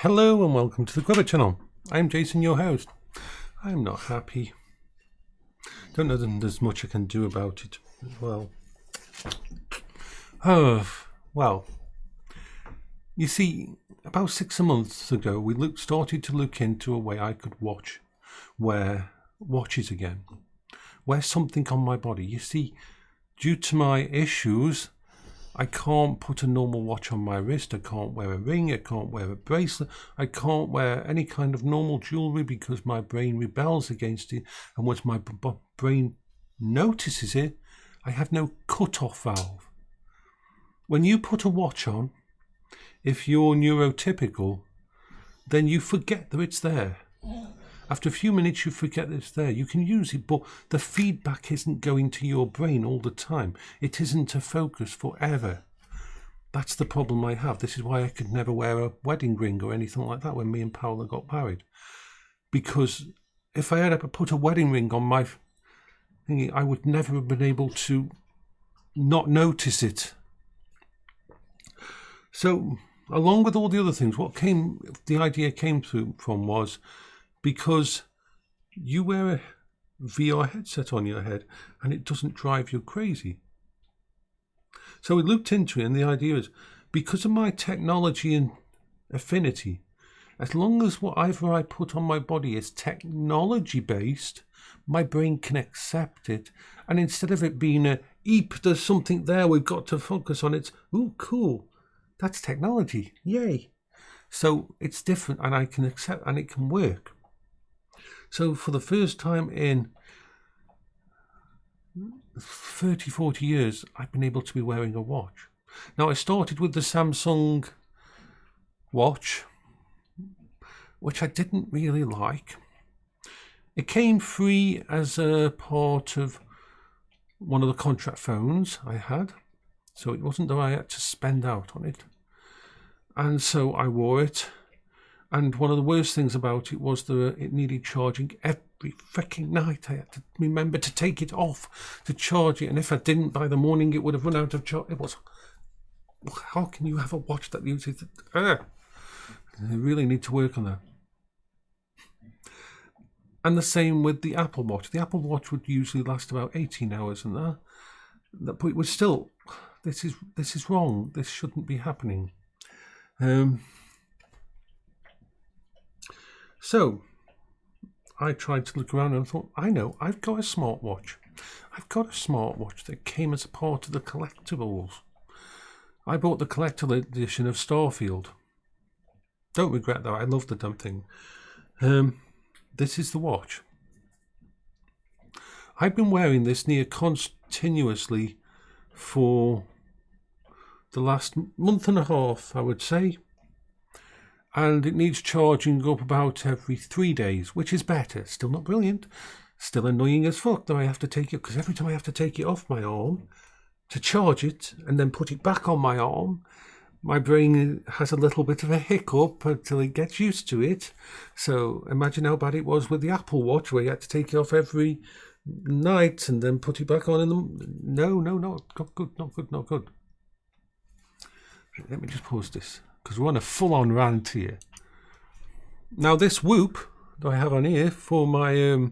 Hello and welcome to the Grubber channel. I'm Jason, your host. I'm not happy. Don't know that there's much I can do about it as well. Well, you see, about 6 months ago, we started to look into a way I could wear watches again. Wear something on my body. You see, due to my issues, I can't put a normal watch on my wrist. I can't wear a ring. I can't wear a bracelet. I can't wear any kind of normal jewellery because my brain rebels against it. And once my brain notices it, I have no cut-off valve. When you put a watch on, if you're neurotypical, then you forget that it's there. After a few minutes, you forget that it's there. You can use it, but the feedback isn't going to your brain all the time. It isn't a focus forever. That's the problem I have. This is why I could never wear a wedding ring or anything like that when me and Paola got married. Because if I had ever put a wedding ring on my thingy, I would never have been able to not notice it. So, along with all the other things, the idea came from was, because you wear a VR headset on your head and it doesn't drive you crazy. So we looked into it, and the idea is, because of my technology and affinity, as long as whatever I put on my body is technology based, my brain can accept it. And instead of it being a eep, there's something there we've got to focus on, it's, ooh, cool, that's technology, yay. So it's different, and I can accept, and it can work. So for the first time in 30, 40 years, I've been able to be wearing a watch. Now, I started with the Samsung watch, which I didn't really like. It came free as a part of one of the contract phones I had, so it wasn't that I had to spend out on it. And so I wore it. And one of the worst things about it was that it needed charging every freaking night. I had to remember to take it off to charge it. And if I didn't, by the morning, it would have run out of charge. It was, how can you have a watch that uses it? I really need to work on that. And the same with the Apple Watch. The Apple Watch would usually last about 18 hours and that. But it was still, this is wrong. This shouldn't be happening. So I tried to look around and thought, I know, I've got a smartwatch. I've got a smartwatch that came as a part of the collectibles. I bought the collectible edition of Starfield. Don't regret that, I love the damn thing. This is the watch. I've been wearing this near continuously for the last month and a half, I would say. And it needs charging up about every 3 days, which is better. Still not brilliant. Still annoying as fuck, though I have to take it, because every time I have to take it off my arm to charge it and then put it back on my arm, my brain has a little bit of a hiccup until it gets used to it. So imagine how bad it was with the Apple Watch, where you had to take it off every night and then put it back on in the... No, not good. Let me just pause this, because we're on a full-on rant here. Now, this Whoop that I have on here for my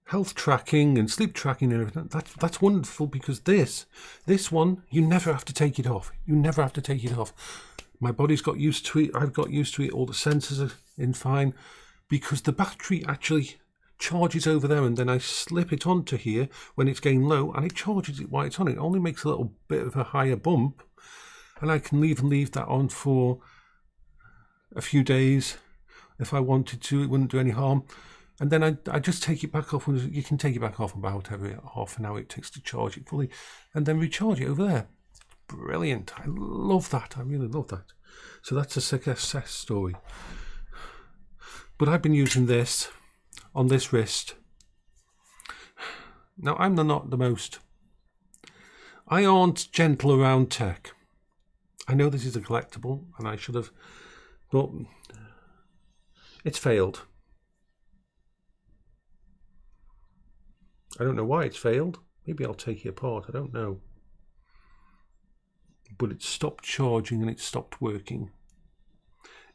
health tracking and sleep tracking and everything, that's wonderful, because this one, you never have to take it off. You never have to take it off. My body's got used to it. I've got used to it. All the sensors are in fine, because the battery actually charges over there, and then I slip it onto here when it's getting low, and it charges it while it's on. It only makes a little bit of a higher bump. And I can leave that on for a few days if I wanted to. It wouldn't do any harm. And then I just take it back off. You can take it back off about every half an hour it takes to charge it fully, and then recharge it over there. Brilliant. I love that. I really love that. So that's a success story. But I've been using this on this wrist. Now, I'm not the most... I aren't gentle around tech. I know this is a collectible, and I should have, but it's failed. I don't know why it's failed. Maybe I'll take it apart, I don't know. But it stopped charging and it stopped working.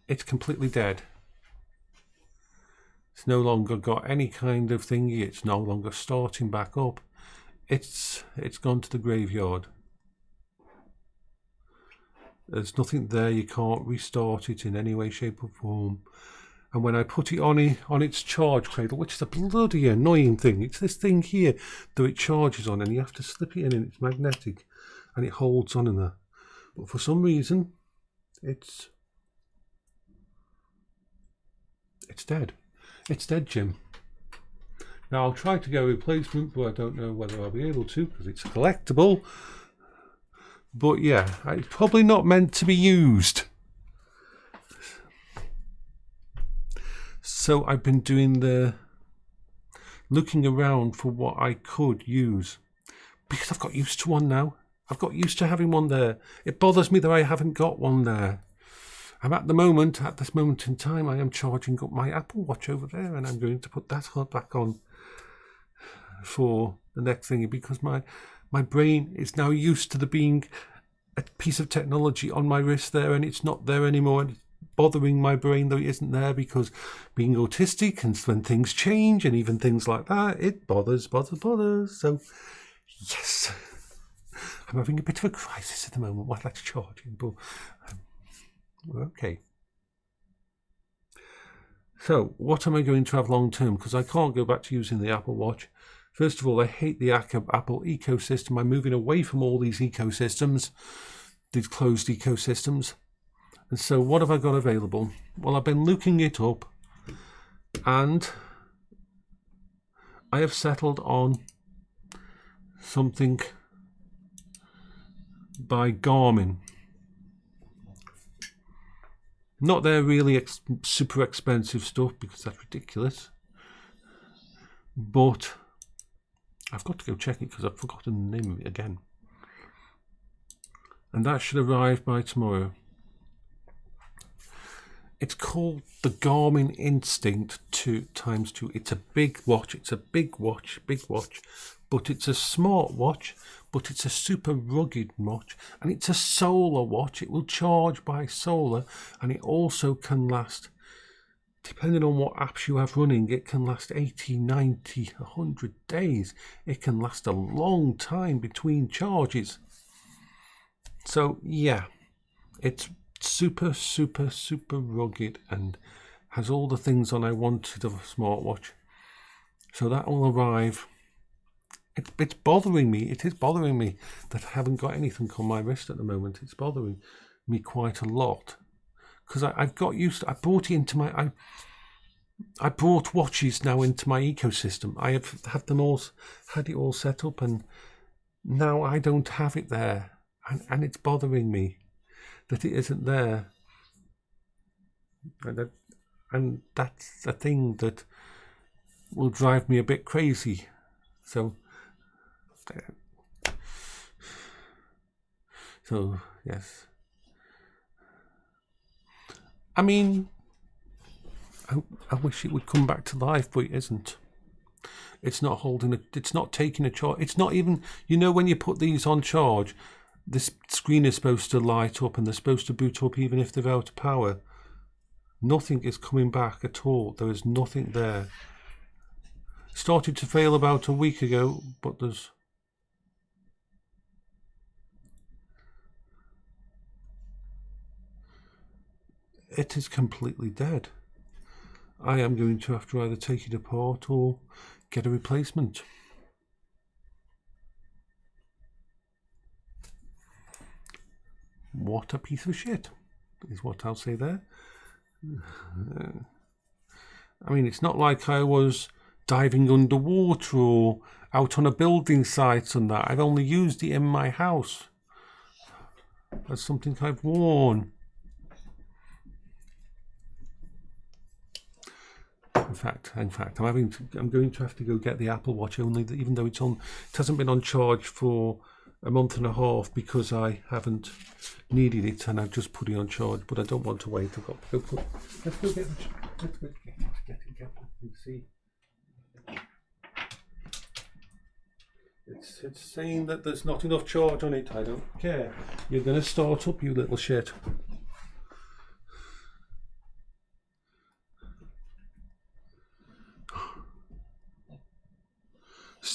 it's completely dead. It's no longer got any kind of thingy. It's no longer starting back up. It's gone to the graveyard. There's nothing there. You can't restart it in any way, shape or form. And when I put it on its charge cradle, which is a bloody annoying thing, it's this thing here that it charges on, and you have to slip it in, and it's magnetic, and it holds on in there. But for some reason, it's dead. It's dead, Jim. Now I'll try to get a replacement, but I don't know whether I'll be able to because it's collectible. But yeah, it's probably not meant to be used. So I've been doing the looking around for what I could use because I've got used to one now. I've got used to having one there. It bothers me that I haven't got one there. At this moment in time, I am charging up my Apple Watch over there, and I'm going to put that back on for the next thing because my brain is now used to there being a piece of technology on my wrist there, and it's not there anymore, and it's bothering my brain that it isn't there because being autistic and when things change and even things like that, it bothers. So yes, I'm having a bit of a crisis at the moment while that's charging, but we're okay. So what am I going to have long term? Because I can't go back to using the Apple Watch. First of all, I hate the Apple ecosystem. I'm moving away from all these ecosystems, these closed ecosystems. And so what have I got available? Well, I've been looking it up, and I have settled on something by Garmin. Not their really super expensive stuff because that's ridiculous. But I've got to go check it because I've forgotten the name of it again. And that should arrive by tomorrow. It's called the Garmin Instinct 2x2. It's a big watch. It's a big watch. But it's a smart watch. But it's a super rugged watch. And it's a solar watch. It will charge by solar. And it also can last, depending on what apps you have running, it can last 80, 90, 100 days. It can last a long time between charges. So, yeah, it's super rugged and has all the things on I wanted of a smartwatch. So that will arrive. It's bothering me. It is bothering me that I haven't got anything on my wrist at the moment. It's bothering me quite a lot because I've got used to, I brought it into my, I brought watches now into my ecosystem. I have had them all, had it all set up, and now I don't have it there, and it's bothering me that it isn't there. And that's a thing that will drive me a bit crazy. So yes. I mean, I wish it would come back to life, but it isn't. It's not holding it. It's not taking a charge. It's not even, you know, when you put these on charge, this screen is supposed to light up and they're supposed to boot up even if they're out of power. Nothing is coming back at all. There is nothing there. Started to fail about a week ago, but there's... It is completely dead. I am going to have to either take it apart or get a replacement. What a piece of shit, is what I'll say there. I mean, it's not like I was diving underwater or out on a building site and that. I've only used it in my house as something I've worn. In fact, I'm going to have to go get the Apple Watch, only that even though it hasn't been on charge for a month and a half because I haven't needed it and I've just put it on charge, but I don't want to wait. I've got to go put, let's go get it and see. It's saying that there's not enough charge on it. I don't care. You're going to start up, you little shit.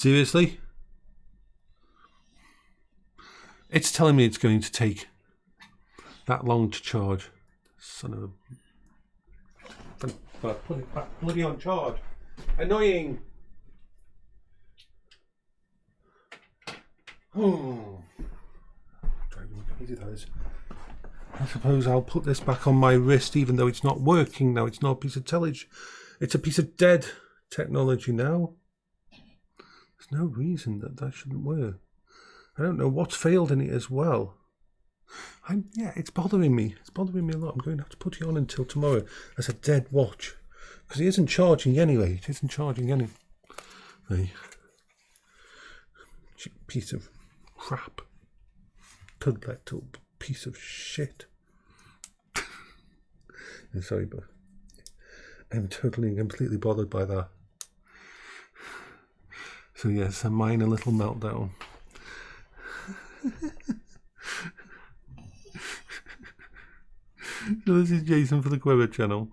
Seriously? It's telling me it's going to take that long to charge. Son of a... Put it back bloody on charge. Annoying. Oh. Easy that is. I suppose I'll put this back on my wrist, even though it's not working now. It's not a piece of television. It's a piece of dead technology now. There's no reason that that shouldn't work. I don't know what's failed in it as well. Yeah, it's bothering me. It's bothering me a lot. I'm going to have to put it on until tomorrow as a dead watch. Because it isn't charging anyway. It isn't charging anyway. Piece of crap. Little piece of shit. I'm sorry, but I'm totally and completely bothered by that. So yes, a minor little meltdown. So this is Jason for the Quever channel.